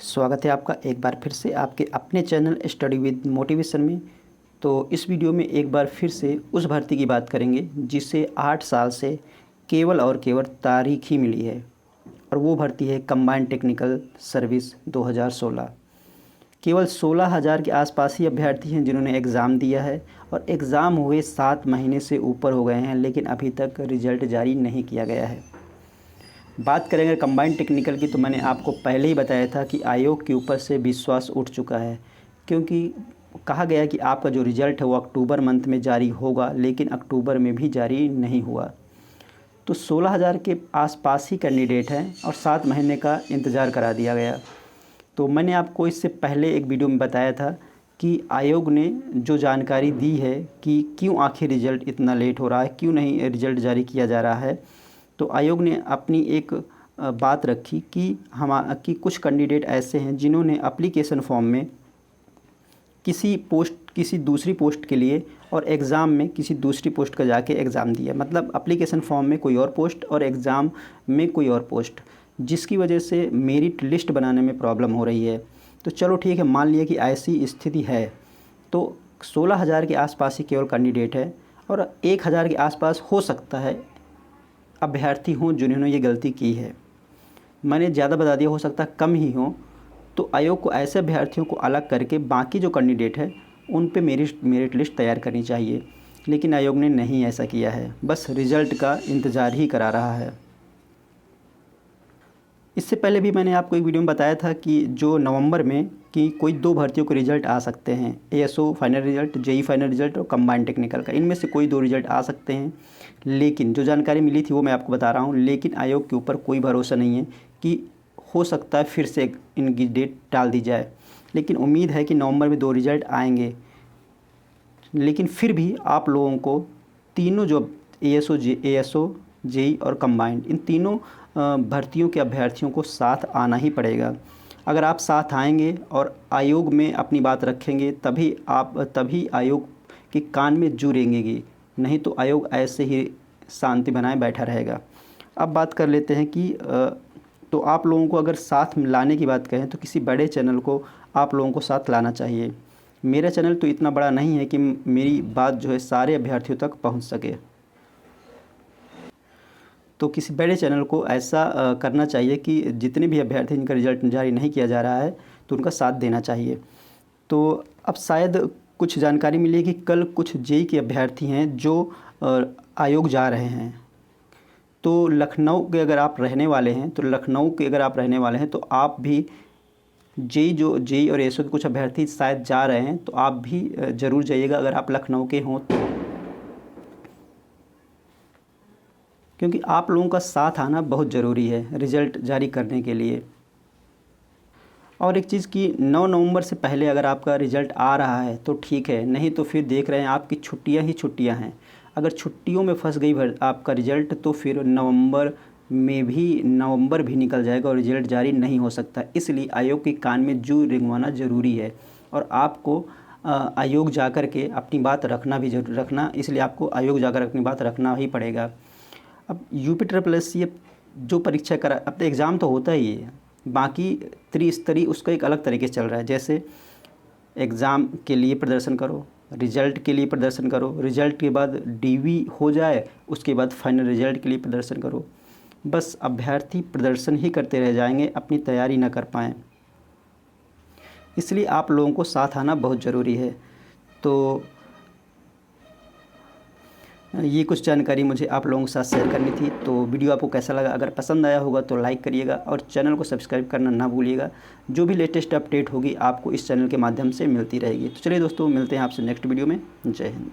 स्वागत है आपका एक बार फिर से आपके अपने चैनल स्टडी विद मोटिवेशन में। तो इस वीडियो में एक बार फिर से उस भर्ती की बात करेंगे जिसे 8 साल से केवल और केवल तारीख ही मिली है, और वो भर्ती है कंबाइंड टेक्निकल सर्विस 2016। केवल 16,000 के आसपास ही अभ्यर्थी हैं जिन्होंने एग्ज़ाम दिया है, और एग्ज़ाम हुए 7 महीने से ऊपर हो गए हैं, लेकिन अभी तक रिज़ल्ट जारी नहीं किया गया है। बात करेंगे कंबाइंड टेक्निकल की, तो मैंने आपको पहले ही बताया था कि आयोग के ऊपर से विश्वास उठ चुका है, क्योंकि कहा गया कि आपका जो रिज़ल्ट है वो अक्टूबर मंथ में जारी होगा, लेकिन अक्टूबर में भी जारी नहीं हुआ। तो 16,000 के आसपास ही कैंडिडेट हैं और 7 महीने का इंतज़ार करा दिया गया। तो मैंने आपको इससे पहले एक वीडियो में बताया था कि आयोग ने जो जानकारी दी है कि क्यों आखिर रिज़ल्ट इतना लेट हो रहा है, क्यों नहीं रिज़ल्ट जारी किया जा रहा है। तो आयोग ने अपनी एक बात रखी कि कुछ कैंडिडेट ऐसे हैं जिन्होंने एप्लीकेशन फॉर्म में किसी दूसरी पोस्ट के लिए और एग्ज़ाम में किसी दूसरी पोस्ट का जाके एग्ज़ाम दिया। मतलब एप्लीकेशन फॉर्म में कोई और पोस्ट और एग्ज़ाम में कोई और पोस्ट, जिसकी वजह से मेरिट लिस्ट बनाने में प्रॉब्लम हो रही है। तो चलो ठीक है, मान लिया कि ऐसी स्थिति है, तो 16,000 के आसपास ही केवल कैंडिडेट है, और 1,000 के आसपास हो सकता है अभ्यर्थी हों जिन्होंने ये गलती की है। मैंने ज़्यादा बता दिया, हो सकता है कम ही हो। तो आयोग को ऐसे अभ्यर्थियों को अलग करके बाकी जो कैंडिडेट है उन पे मेरिट लिस्ट तैयार करनी चाहिए, लेकिन आयोग ने नहीं ऐसा किया है, बस रिज़ल्ट का इंतज़ार ही करा रहा है। इससे पहले भी मैंने आपको एक वीडियो में बताया था कि जो नवंबर में कि कोई 2 भर्तियों के रिज़ल्ट आ सकते हैं, ASO final result, JE final result और कंबाइंड टेक्निकल का, इनमें से कोई 2 रिज़ल्ट आ सकते हैं। लेकिन जो जानकारी मिली थी वो मैं आपको बता रहा हूँ, लेकिन आयोग के ऊपर कोई भरोसा नहीं है कि हो सकता है फिर से इनकी डेट टाल दी जाए। लेकिन उम्मीद है कि नवंबर में 2 रिज़ल्ट आएंगे। लेकिन फिर भी आप लोगों को तीनों जो एएसओ, जेई और कंबाइंड, इन तीनों भर्तियों के अभ्यर्थियों को साथ आना ही पड़ेगा। अगर आप साथ आएंगे और आयोग में अपनी बात रखेंगे, तभी आयोग के कान में जू रेंगेगी, नहीं तो आयोग ऐसे ही शांति बनाए बैठा रहेगा। अब बात कर लेते हैं कि तो आप लोगों को अगर साथ लाने की बात कहें तो किसी बड़े चैनल को आप लोगों को साथ लाना चाहिए। मेरा चैनल तो इतना बड़ा नहीं है कि मेरी बात जो है सारे अभ्यर्थियों तक पहुंच सके, तो किसी बड़े चैनल को ऐसा करना चाहिए कि जितने भी अभ्यर्थी जिनका रिज़ल्ट जारी नहीं किया जा रहा है तो उनका साथ देना चाहिए। तो अब शायद कुछ जानकारी मिली है कि कल कुछ जेई के अभ्यर्थी हैं जो आयोग जा रहे हैं। तो लखनऊ के अगर आप रहने वाले हैं तो आप भी जेई और एएसओ के कुछ अभ्यर्थी शायद जा रहे हैं, तो आप भी ज़रूर जाइएगा अगर आप लखनऊ के हों तो, क्योंकि आप लोगों का साथ आना बहुत ज़रूरी है रिज़ल्ट जारी करने के लिए। और एक चीज़ कि 9 नवंबर से पहले अगर आपका रिज़ल्ट आ रहा है तो ठीक है, नहीं तो फिर देख रहे हैं आपकी छुट्टियां ही छुट्टियां हैं। अगर छुट्टियों में फंस गई आपका रिज़ल्ट तो फिर नवंबर भी निकल जाएगा और रिज़ल्ट जारी नहीं हो सकता। इसलिए आयोग के कान में जू रेंगवाना ज़रूरी है, और आपको आयोग जा कर के अपनी बात रखना, इसलिए आपको आयोग जाकर अपनी बात रखना ही पड़ेगा। अब UPSSC जो परीक्षा अब तो एग्ज़ाम तो होता ही है, बाकी त्रिस्तरीय उसका एक अलग तरीके से चल रहा है। जैसे एग्ज़ाम के लिए प्रदर्शन करो, रिज़ल्ट के लिए प्रदर्शन करो, रिज़ल्ट के बाद DV हो जाए, उसके बाद फाइनल रिज़ल्ट के लिए प्रदर्शन करो। बस अभ्यर्थी प्रदर्शन ही करते रह जाएंगे, अपनी तैयारी ना कर पाएँ। इसलिए आप लोगों को साथ आना बहुत ज़रूरी है। तो ये कुछ जानकारी मुझे आप लोगों के साथ शेयर करनी थी। तो वीडियो आपको कैसा लगा? अगर पसंद आया होगा तो लाइक करिएगा और चैनल को सब्सक्राइब करना ना भूलिएगा। जो भी लेटेस्ट अपडेट होगी आपको इस चैनल के माध्यम से मिलती रहेगी। तो चलिए दोस्तों, मिलते हैं आपसे नेक्स्ट वीडियो में। जय हिंद।